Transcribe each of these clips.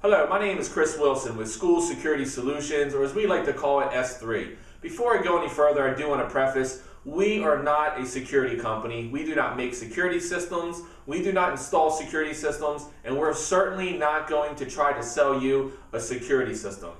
Hello, my name is Chris Wilson with School Security Solutions, or as we like to call it, S3. Before I go any further, I do want to preface, we are not a security company. We do not make security systems, we do not install security systems, and we're certainly not going to try to sell you a security system.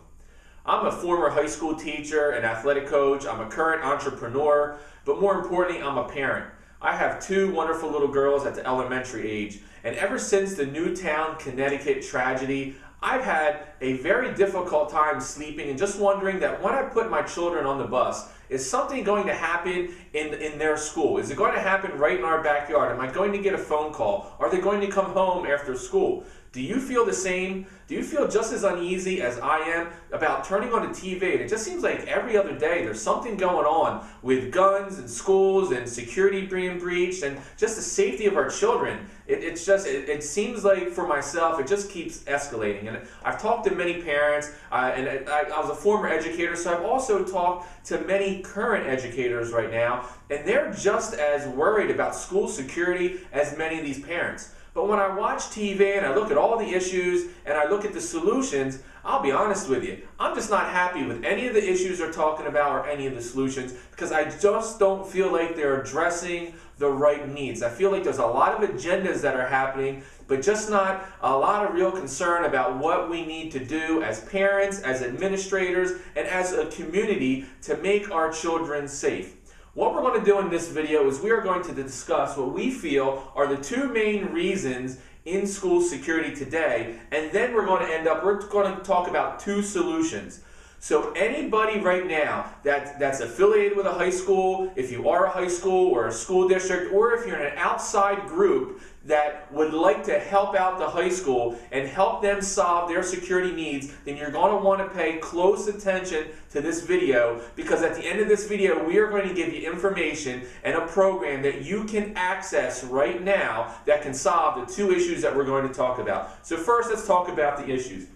I'm a former high school teacher and athletic coach, I'm a current entrepreneur, but more importantly, I'm a parent. I have two wonderful little girls at the elementary age, and ever since the Newtown, Connecticut tragedy, I've had a very difficult time sleeping and just wondering that when I put my children on the bus, is something going to happen in their school? Is it going to happen right in our backyard? Am I going to get a phone call? Are they going to come home after school? Do you feel the same? Do you feel just as uneasy as I am about turning on the TV? And it just seems like every other day there's something going on with guns and schools and security being breached and just the safety of our children. It seems like for myself, it just keeps escalating. And I've talked to many parents, and I was a former educator, so I've also talked to many current educators right now, and they're just as worried about school security as many of these parents. But when I watch TV and I look at all the issues and I look at the solutions, I'll be honest with you, I'm just not happy with any of the issues they're talking about or any of the solutions because I just don't feel like they're addressing the right needs. I feel like there's a lot of agendas that are happening, but just not a lot of real concern about what we need to do as parents, as administrators, and as a community to make our children safe. What we're going to do in this video is we are going to discuss what we feel are the two main reasons in school security today, and then we're going to talk about two solutions. So anybody right now that's affiliated with a high school, if you are a high school or a school district, or if you're in an outside group that would like to help out the high school and help them solve their security needs, then you're going to want to pay close attention to this video, because at the end of this video we are going to give you information and a program that you can access right now that can solve the two issues that we're going to talk about. So first, let's talk about the issues.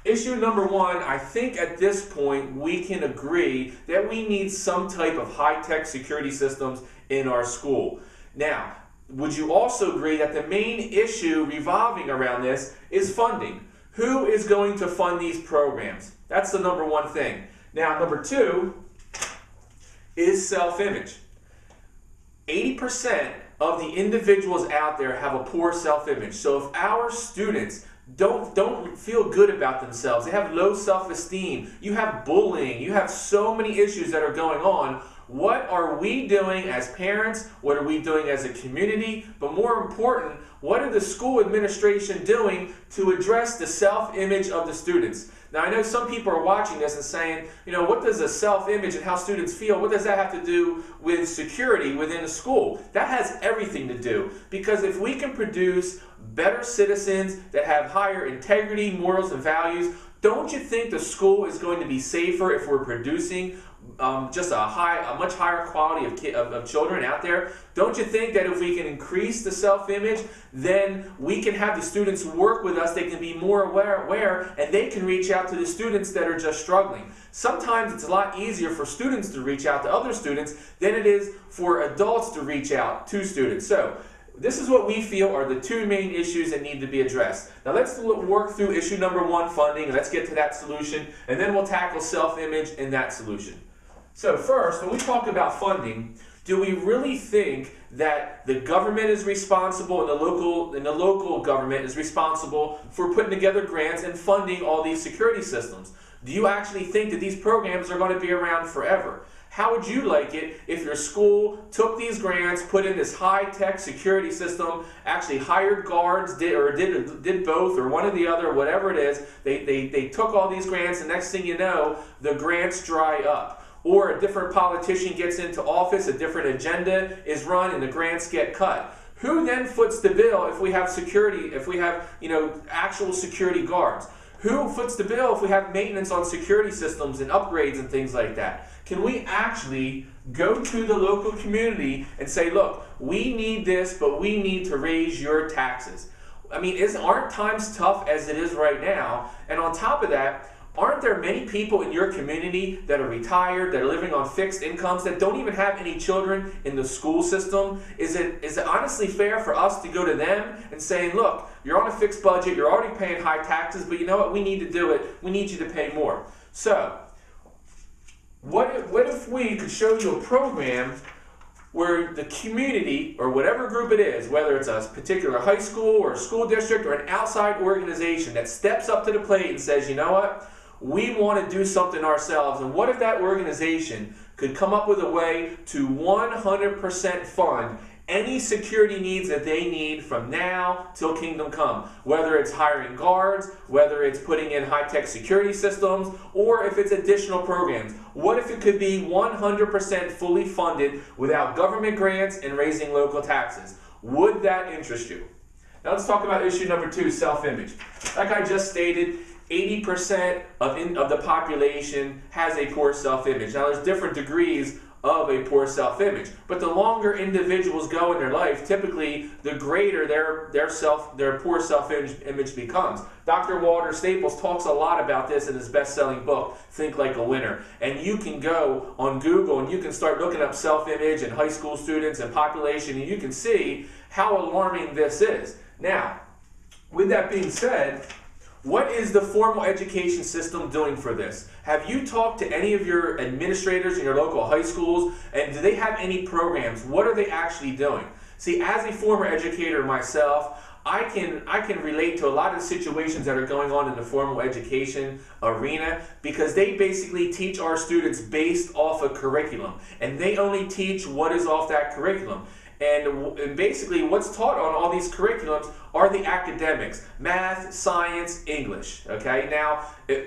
Issue number one, I think at this point we can agree that we need some type of high-tech security systems in our school. Now, would you also agree that the main issue revolving around this is funding? Who is going to fund these programs? That's the number one thing. Now, number two is self-image. 80% of the individuals out there have a poor self-image. So if our students don't feel good about themselves, they have low self-esteem, you have bullying, you have so many issues that are going on, what are we doing as parents? What are we doing as a community? But more important, what are the school administration doing to address the self-image of the students? Now, I know some people are watching this and saying, what does a self-image and how students feel, what does that have to do with security within a school? That has everything to do, because if we can produce better citizens that have higher integrity, morals, and values, don't you think the school is going to be safer if we're producing just a much higher quality of children out there? Don't you think that if we can increase the self-image, then we can have the students work with us, they can be more aware, and they can reach out to the students that are just struggling. Sometimes it's a lot easier for students to reach out to other students than it is for adults to reach out to students. So, this is what we feel are the two main issues that need to be addressed. Now let's work through issue number one, funding, and let's get to that solution, and then we'll tackle self-image and that solution. So first, when we talk about funding, do we really think that the government is responsible and the local government is responsible for putting together grants and funding all these security systems? Do you actually think that these programs are going to be around forever? How would you like it if your school took these grants, put in this high-tech security system, actually hired guards, did both, or one or the other, whatever it is, they took all these grants, and next thing you know, the grants dry up. Or a different politician gets into office, a different agenda is run, and the grants get cut. Who then foots the bill if we have security, if we have actual security guards? Who foots the bill if we have maintenance on security systems and upgrades and things like that? Can we actually go to the local community and say, look, we need this, but we need to raise your taxes? I mean, aren't times tough as it is right now? And on top of that, Aren't there many people in your community that are retired, that are living on fixed incomes, that don't even have any children in the school system? Is it honestly fair for us to go to them and saying, look, you're on a fixed budget, you're already paying high taxes, but you know what, we need to do it, we need you to pay more. So, what if we could show you a program where the community, or whatever group it is, whether it's a particular high school or a school district or an outside organization that steps up to the plate and says, you know what, we want to do something ourselves, and what if that organization could come up with a way to 100% fund any security needs that they need from now till kingdom come, whether it's hiring guards, whether it's putting in high-tech security systems, or if it's additional programs. What if it could be 100% fully funded without government grants and raising local taxes? Would that interest you? Now let's talk about issue number 2, self-image. Like I just stated, 80% of the population has a poor self-image. Now there's different degrees of a poor self-image, but the longer individuals go in their life, typically the greater their poor self-image becomes. Dr. Walter Staples talks a lot about this in his best-selling book, Think Like a Winner. And you can go on Google and you can start looking up self-image and high school students and population, and you can see how alarming this is. Now, with that being said, what is the formal education system doing for this? Have you talked to any of your administrators in your local high schools, and do they have any programs? What are they actually doing? See, as a former educator myself, I can relate to a lot of the situations that are going on in the formal education arena, because they basically teach our students based off a curriculum, and they only teach what is off that curriculum. And basically what's taught on all these curriculums are the academics: math, science, English. Okay, now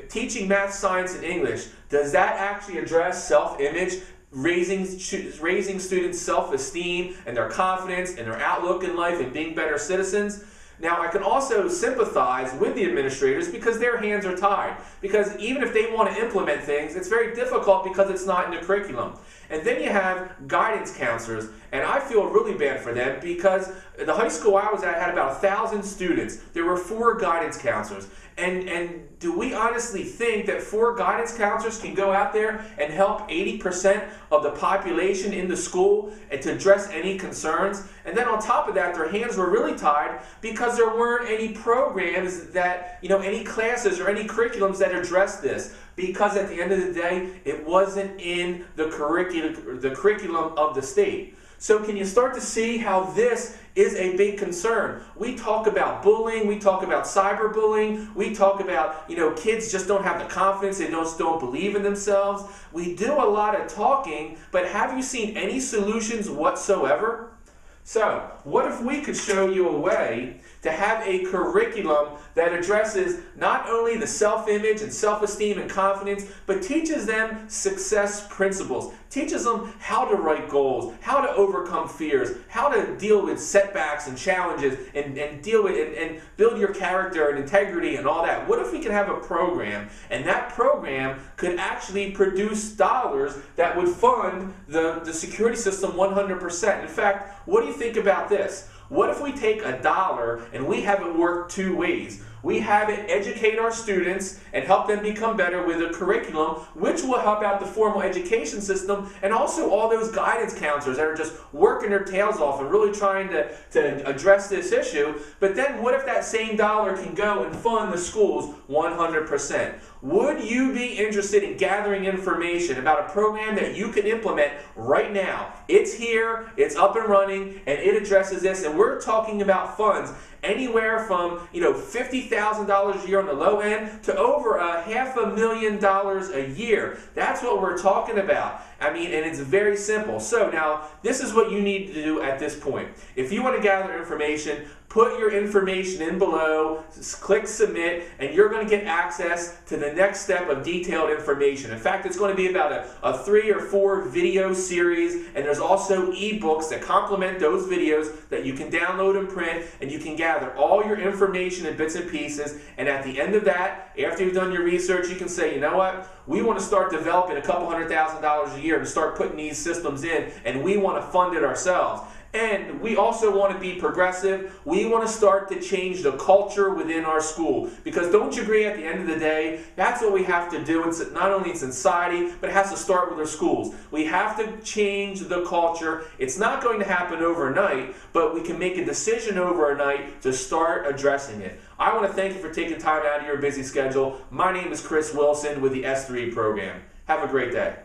teaching math, science, and English, does that actually address self-image, raising students' self-esteem and their confidence and their outlook in life and being better citizens? Now, I can also sympathize with the administrators because their hands are tied. Because even if they want to implement things, it's very difficult because it's not in the curriculum. And then you have guidance counselors, and I feel really bad for them because the high school I was at had about 1,000 students. There were 4 guidance counselors. And do we honestly think that 4 guidance counselors can go out there and help 80% of the population in the school and to address any concerns? And then on top of that, their hands were really tied because there weren't any programs that, any classes or any curriculums that addressed this. Because at the end of the day, it wasn't in the curriculum of the state. So can you start to see how this is a big concern? We talk about bullying, we talk about cyberbullying, we talk about, kids just don't have the confidence, they just don't believe in themselves. We do a lot of talking, but have you seen any solutions whatsoever? So, what if we could show you a way to have a curriculum that addresses not only the self-image and self-esteem and confidence, but teaches them success principles, teaches them how to write goals, how to overcome fears, how to deal with setbacks and challenges, and deal with and build your character and integrity and all that? What if we could have a program, and that program could actually produce dollars that would fund the security system 100%? In fact, what do you think about this? What if we take $1 and we have it work 2 ways? We have it educate our students and help them become better with a curriculum, which will help out the formal education system, and also all those guidance counselors that are just working their tails off and really trying to address this issue. But then what if that same dollar can go and fund the schools 100%? Would you be interested in gathering information about a program that you can implement right now? It's here, it's up and running, and it addresses this, and we're talking about funds anywhere from $50,000 a year on the low end to over $500,000 a year. That's what we're talking about. And it's very simple. So now, this is what you need to do at this point. If you want to gather information, put your information in below, click submit, and you're going to get access to the next step of detailed information. In fact, it's going to be about a 3 or 4 video series, and there's also ebooks that complement those videos that you can download and print, and you can gather all your information in bits and pieces. And at the end of that, after you've done your research, you can say, you know what? We want to start developing a couple $100,000 a year to start putting these systems in, and we want to fund it ourselves. And we also want to be progressive. We want to start to change the culture within our school. Because don't you agree, at the end of the day, that's what we have to do, not only in society, but it has to start with our schools. We have to change the culture. It's not going to happen overnight, but we can make a decision overnight to start addressing it. I want to thank you for taking time out of your busy schedule. My name is Chris Wilson with the S3 program. Have a great day.